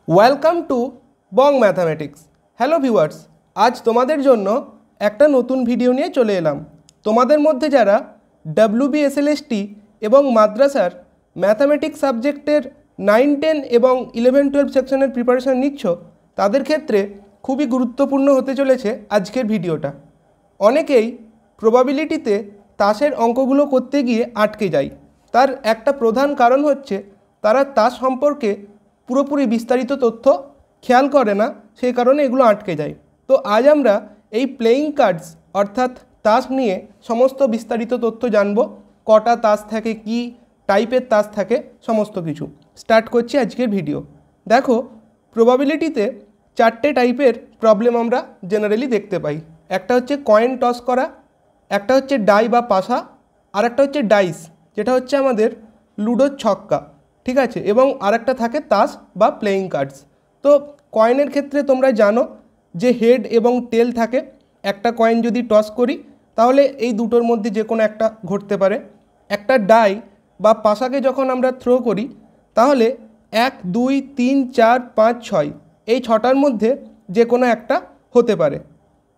Welcome to Bong mathematics. Hello viewers, আজ তোমাদের জন্য একটা নতুন ভিডিও নিয়ে চলে এলাম। তোমাদের মধ্যে যারা WBSLST এবং মাদ্রাসার ম্যাথামেটিক্স সাবজেক্টের 9, 10 এবং 11, 12 সেকশনের প্রিপারেশন নিচ্ছ, তাদের ক্ষেত্রে খুবই গুরুত্বপূর্ণ হতে চলেছে আজকের ভিডিওটা। অনেকেই প্রবাবিলিটিতে তাসের অঙ্কগুলো করতে গিয়ে আটকে যায়। তার একটা প্রধান কারণ হচ্ছে তারা তাস সম্পর্কে পুরোপুরি বিস্তারিত তথ্য খেয়াল করে না, সেই কারণে এগুলো আটকে যায়। তো আজ আমরা এই প্লেয়িং কার্ডস অর্থাৎ তাস নিয়ে সমস্ত বিস্তারিত তথ্য জানব। কটা তাস থাকে, কি টাইপের তাস থাকে, সমস্ত কিছু স্টার্ট করছি আজকের ভিডিও। দেখো, প্রবাবিলিটিতে 4টে টাইপের প্রবলেম আমরা জেনারেলি দেখতে পাই। একটা হচ্ছে কয়েন টস করা, একটা হচ্ছে ডাই বা পাশা, আর একটা হচ্ছে ডাইস যেটা হচ্ছে আমাদের লুডোর ছক্কা, ঠিক আছে, এবং আরেকটা থাকে তাস বা প্লেয়িং কার্ডস। তো কয়েনের ক্ষেত্রে তোমরা জানো যে হেড এবং টেল থাকে। একটা কয়েন যদি টস করি তাহলে এই দুটোর মধ্যে যে কোনো একটা ঘটতে পারে। একটা ডাই বা পাশাকে যখন আমরা থ্রো করি তাহলে 1, 2, 3, 4, 5, 6 এই 6টার মধ্যে যে কোনো একটা হতে পারে।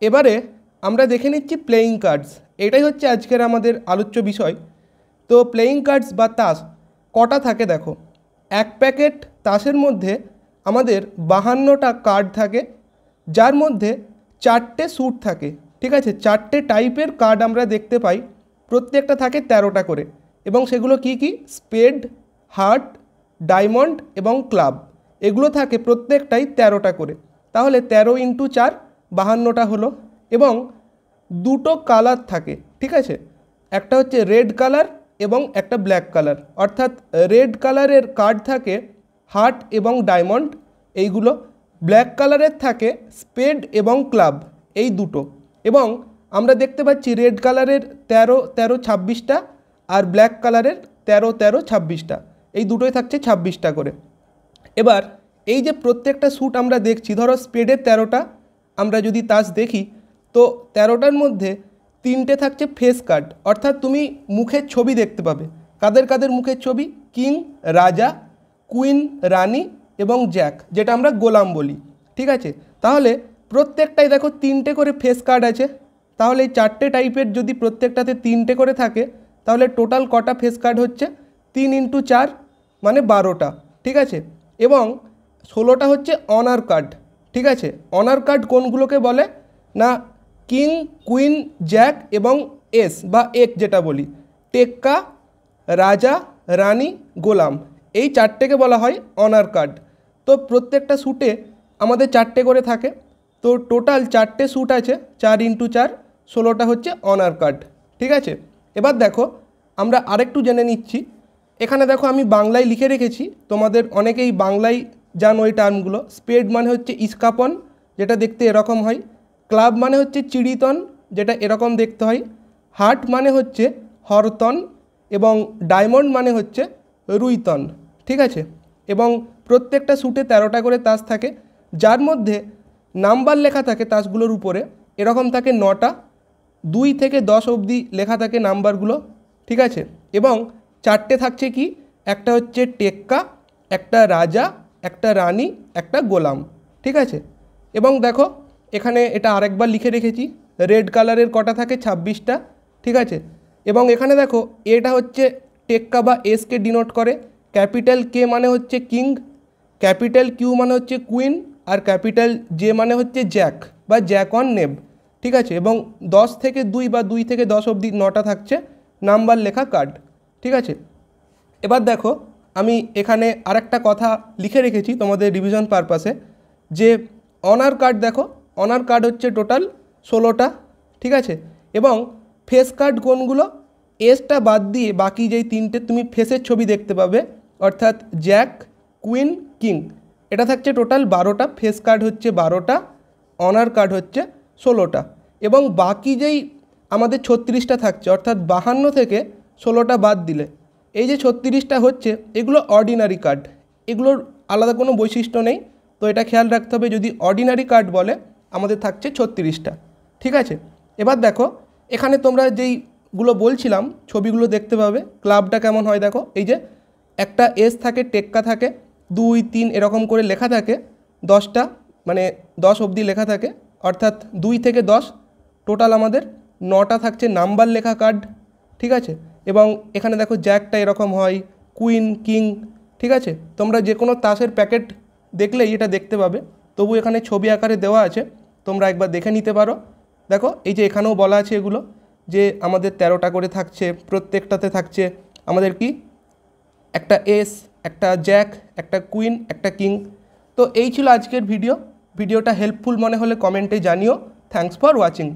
এবারে আমরা দেখে নিচ্ছি প্লেয়িং কার্ডস। এটাই হচ্ছে আজকের আমাদের আলোচ্য বিষয়। তো প্লেয়িং কার্ডস বা তাস কটা থাকে দেখো। এক প্যাকেট তাসের মধ্যে আমাদের 52টা কার্ড থাকে, যার মধ্যে 4টে স্যুট থাকে, ঠিক আছে। 4টে টাইপের কার্ড আমরা দেখতে পাই, প্রত্যেকটা থাকে 13টা করে, এবং সেগুলো কি কি? স্পেড, হার্ট, ডায়মন্ড এবং ক্লাব। এগুলো থাকে প্রত্যেকটাই 13টা করে। তাহলে 13 × 4 52টা হলো। এবং দুটো কালার থাকে, ঠিক আছে। একটা হচ্ছে রেড কালার এবং একটা ব্ল্যাক কালার। অর্থাৎ রেড কালারের কার্ড থাকে হার্ট এবং ডায়মন্ড, এইগুলো। ব্ল্যাক কালারের থাকে স্পেড এবং ক্লাব, এই দুটো। এবং আমরা দেখতে পাচ্ছি রেড কালারের 13, 13, 26টা, আর ব্ল্যাক কালারের 13, 13, 26টা, এই দুটোই থাকছে 26টা করে। এবার এই যে প্রত্যেকটা স্যুট আমরা দেখছি, ধরো স্পেডের 13টা আমরা যদি তাস দেখি, তো 13টার মধ্যে 3টে থাকছে ফেস কার্ড, অর্থাৎ তুমি মুখের ছবি দেখতে পাবে। কাদের কাদের মুখের ছবি? কিং, রাজা, কুইন, রানী এবং জ্যাক, যেটা আমরা গোলাম বলি, ঠিক আছে। তাহলে প্রত্যেকটাই দেখো 3টে করে ফেস কার্ড আছে। তাহলে এই 4টে টাইপের যদি প্রত্যেকটাতে 3টে করে থাকে, তাহলে টোটাল কটা ফেস কার্ড হচ্ছে? 3 × 4 মানে 12টা, ঠিক আছে। এবং 16টা হচ্ছে অনার কার্ড, ঠিক আছে। অনার কার্ড কোনগুলোকে বলে না? কিং, কুইন, জ্যাক এবং এস বা এক যেটা বলি, টেক্কা, রাজা, রানী, গোলাম, এই 4টেকে বলা হয় অনার কার্ড। তো প্রত্যেকটা স্যুটে আমাদের 4টে করে থাকে। তো টোটাল 4টে স্যুট আছে, 4 × 4 16টা হচ্ছে অনার কার্ড, ঠিক আছে। এবার দেখো, আমরা আরেকটু জেনে নিচ্ছি। এখানে দেখো আমি বাংলায় লিখে রেখেছি, তোমাদের অনেকেই বাংলায় জানো এই টার্মগুলো। স্পেড মানে হচ্ছে ইস্কাপন, যেটা দেখতে এরকম হয়। ক্লাব মানে হচ্ছে চিড়িতন, যেটা এরকম দেখতে হয়। হার্ট মানে হচ্ছে হরতন, এবং ডায়মন্ড মানে হচ্ছে রুইতন, ঠিক আছে। এবং প্রত্যেকটা স্যুটে 13টা করে তাস থাকে, যার মধ্যে নাম্বার লেখা থাকে তাসগুলোর উপরে, এরকম থাকে 9টা, 2 থেকে 10 অবধি লেখা থাকে নাম্বারগুলো, ঠিক আছে। এবং 4টে থাকছে কি? একটা হচ্ছে টেক্কা, একটা রাজা, একটা রানী, একটা গোলাম, ঠিক আছে। এবং দেখো এখানে এটা আরেকবার লিখে রেখেছি, রেড কালারের কটা থাকে? 26টা, ঠিক আছে। এবং এখানে দেখো এটা হচ্ছে টেক্কা বা এসকে ডিনোট করে। ক্যাপিটাল কে মানে হচ্ছে কিং, ক্যাপিটাল কিউ মানে হচ্ছে কুইন, আর ক্যাপিটাল জে মানে হচ্ছে জ্যাক বা জ্যাক অন নেব, ঠিক আছে। এবং 10 থেকে 2 বা 2 থেকে 10 অবধি 9টা থাকছে নাম্বার লেখা কার্ড, ঠিক আছে। এবার দেখো আমি এখানে আরেকটা কথা লিখে রেখেছি তোমাদের রিভিশন পারপাসে, যে অনার কার্ড দেখো, অনার কার্ড হচ্ছে টোটাল 16টা, ঠিক আছে। এবং ফেস কার্ড কোনগুলো? এসটা বাদ দিয়ে বাকি যেই 3টে তুমি ফেসের ছবি দেখতে পাবে, অর্থাৎ জ্যাক, কুইন, কিং, এটা থাকছে টোটাল 12টা। ফেস কার্ড হচ্ছে 12টা, অনার কার্ড হচ্ছে 16টা। এবং বাকি যেই আমাদের 36টা থাকছে, অর্থাৎ 52 থেকে 16টা বাদ দিলে এই যে 36টা হচ্ছে, এগুলো অর্ডিনারি কার্ড, এগুলোর আলাদা কোনো বৈশিষ্ট্য নেই। তো এটা খেয়াল রাখতে হবে, যদি অর্ডিনারি কার্ড বলে আমাদের থাকছে 36টা, ঠিক আছে। এবার দেখো এখানে তোমরা যেইগুলো বলছিলাম ছবিগুলো দেখতে পাবে। ক্লাবটা কেমন হয় দেখো, এই যে একটা এস থাকে, টেক্কা থাকে, 2 3 এরকম করে লেখা থাকে, 10টা মানে 10 অবধি লেখা থাকে, অর্থাৎ 2 থেকে 10 টোটাল আমাদের 9টা থাকছে নাম্বার লেখা কার্ড, ঠিক আছে। এবং এখানে দেখো জ্যাকটা এরকম হয়, কুইন কিং, ঠিক আছে। তোমরা যে কোনো তাসের প্যাকেট দেখলেই এটা দেখতে পাবে, তবু এখানে ছবি আকারে দেওয়া আছে, তোমরা একবার দেখে নিতে পারো। দেখো এই যে এখানেও বলা আছে এগুলো যে আমাদের 13টা করে থাকছে, প্রত্যেকটাতে থাকছে আমাদের কি একটা এস, একটা জ্যাক, একটা কুইন, একটা কিং। তো এই ছিল আজকের ভিডিওটা হেল্পফুল মনে হলে কমেন্টে জানিও। Thanks for watching.